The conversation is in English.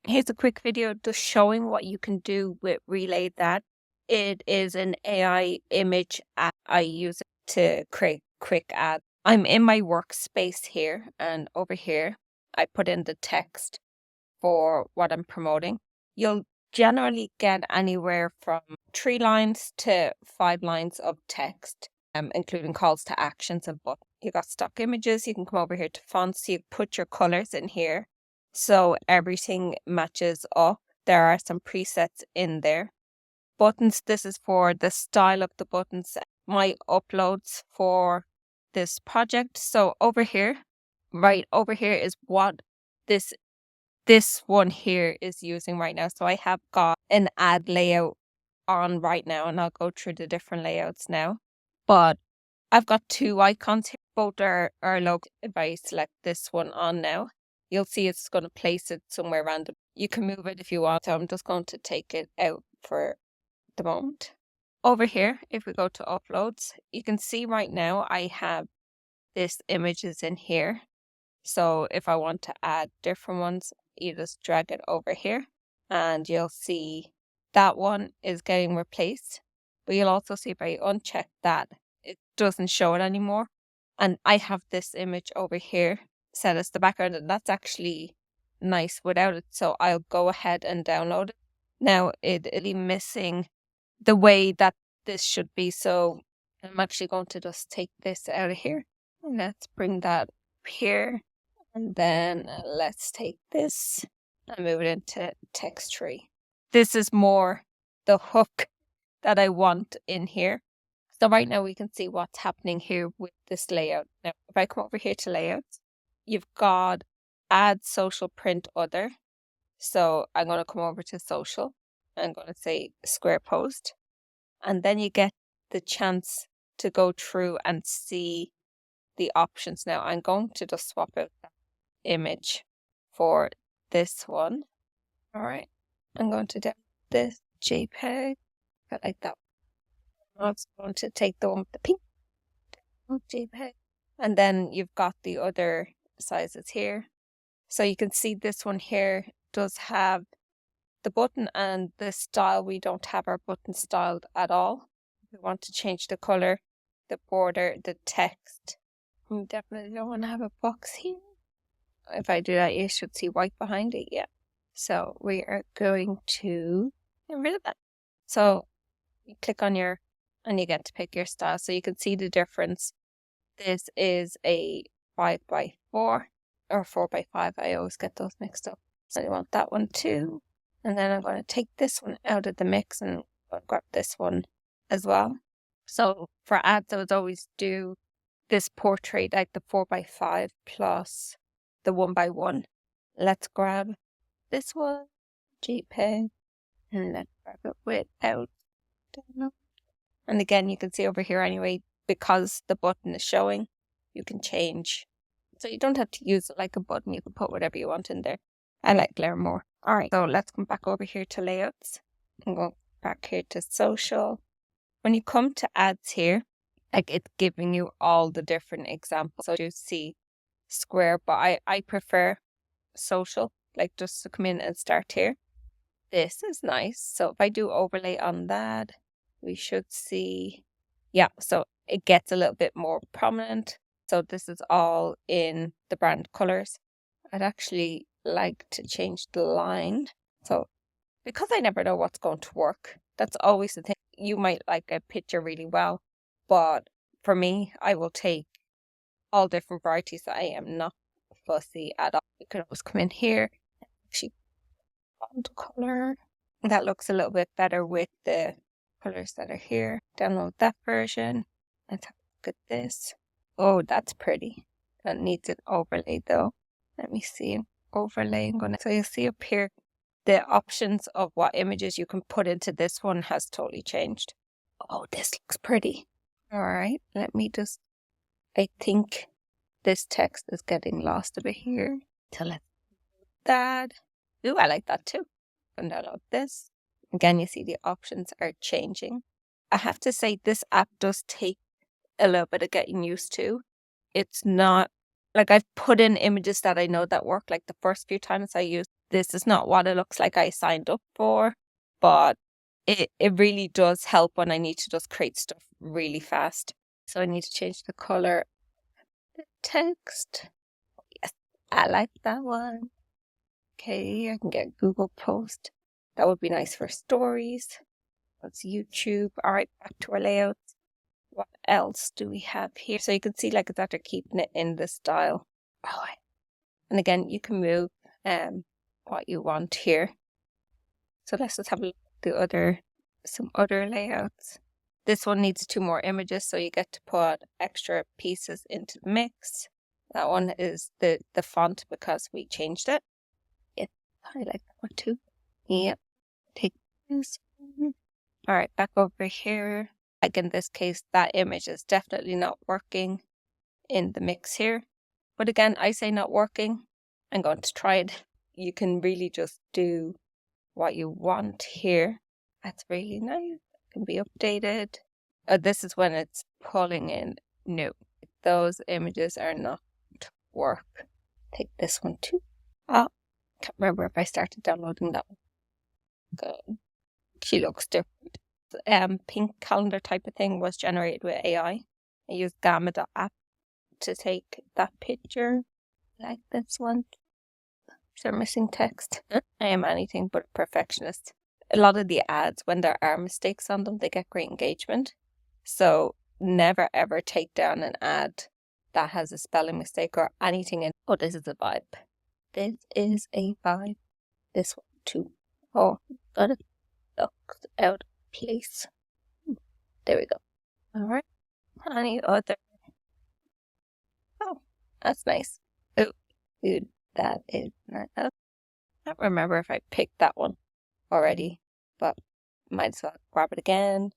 Here's a quick video just showing what you can do with RelayThat. It is an AI image app. I use it to create quick ads. I'm in my workspace here, and over here, I put in the text for what I'm promoting. You'll generally get anywhere from 3 lines to 5 lines of text, including calls to actions and buttons. You got stock images. You can come over here to fonts. You put your colors in here, so everything matches up. There are some presets in there. Buttons, this is for the style of the buttons. My uploads for this project. So over here, right over here is what this one here is using right now. So I have got an ad layout on right now, and I'll go through the different layouts now. But I've got 2 icons here. Both are logo. If I select this one on now, you'll see it's going to place it somewhere random. You can move it if you want. So I'm just going to take it out for the moment. Over here, if we go to uploads, you can see right now I have this images in here. So if I want to add different ones, you just drag it over here and you'll see that one is getting replaced. But you'll also see if I uncheck that, it doesn't show it anymore. And I have this image over here set as the background, and that's actually nice without it. So I'll go ahead and download it. Now it'll be missing the way that this should be. So I'm actually going to just take this out of here. And let's bring that up here. And then let's take this and move it into text tree. This is more the hook that I want in here. So right now we can see what's happening here with this layout. Now, if I come over here to layouts, you've got add, social, print, other. So I'm going to come over to social. I'm going to say square post. And then you get the chance to go through and see the options. Now I'm going to just swap out that image for this one. All right, I'm going to download this JPEG. I like that. I'm also going to take the one with the pink JPEG, and then you've got the other sizes here. So you can see this one here does have the button and the style. We don't have our button styled at all. We want to change the color, the border, the text. We definitely don't want to have a box here. If I do that, you should see white behind it. Yeah. So we are going to get rid of that. So you click on your, and you get to pick your style. So you can see the difference. This is a 5x4 or 4x5. I always get those mixed up. So I want that one too. And then I'm going to take this one out of the mix and grab this one as well. So for ads, I would always do this portrait, like the 4x5 plus the 1x1. Let's grab this one, JPEG, and let's grab it without download. And again, you can see over here anyway, because the button is showing, you can change. So you don't have to use it like a button. You can put whatever you want in there. I like glare more. All right, so let's come back over here to layouts and go back here to social. When you come to ads here, like it's giving you all the different examples. So you see square, but I prefer social, like just to come in and start here. This is nice. So if I do overlay on that, we should see, yeah, so it gets a little bit more prominent. So this is all in the brand colors. I'd actually like to change the line. So because I never know what's going to work, that's always the thing. You might like a picture really well, but for me, I will take all different varieties. I am not fussy at all. You can always come in here, actually font color. That looks a little bit better with the colors that are here. Download that version. Let's have a look at this. Oh, that's pretty. That needs an overlay though. Let me see. Overlay. So you'll see up here, the options of what images you can put into this one has totally changed. Oh, this looks pretty. All right, let me just, I think this text is getting lost a bit here. So let's do that. Ooh, I like that too. And download this. Again, you see the options are changing. I have to say this app does take a little bit of getting used to. It's not, like I've put in images that I know that work. Like the first few times I used this is not what it looks like I signed up for, but it really does help when I need to just create stuff really fast. So I need to change the color of the text. Yes, I like that one. Okay, I can get Google Post. That would be nice for stories. That's YouTube. All right, back to our layouts. What else do we have here? So you can see like it's after keeping it in the style. All right. And again, you can move what you want here. So let's just have a look at some other layouts. This one needs 2 more images, so you get to put extra pieces into the mix. That one is the font because we changed it. Yeah, I like that one too. Yep. Take this one. All right, back over here. Like in this case, that image is definitely not working in the mix here. But again, I say not working. I'm going to try it. You can really just do what you want here. That's really nice. It can be updated. This is when it's pulling in new. Those images are not work. Take this one too. Oh, can't remember if I started downloading that one. Good. She looks different. Pink calendar type of thing was generated with AI. I used gamma.app to take that picture. Like this one. So missing text. I am anything but a perfectionist. A lot of the ads, when there are mistakes on them, they get great engagement. So never ever take down an ad that has a spelling mistake or anything in. Oh, this is a vibe. This is a vibe. This one too. Oh, got it. Looked out of place. There we go. All right. Any other? Oh, that's nice. Oh, dude, that is nice. I don't remember if I picked that one already, but might as well grab it again.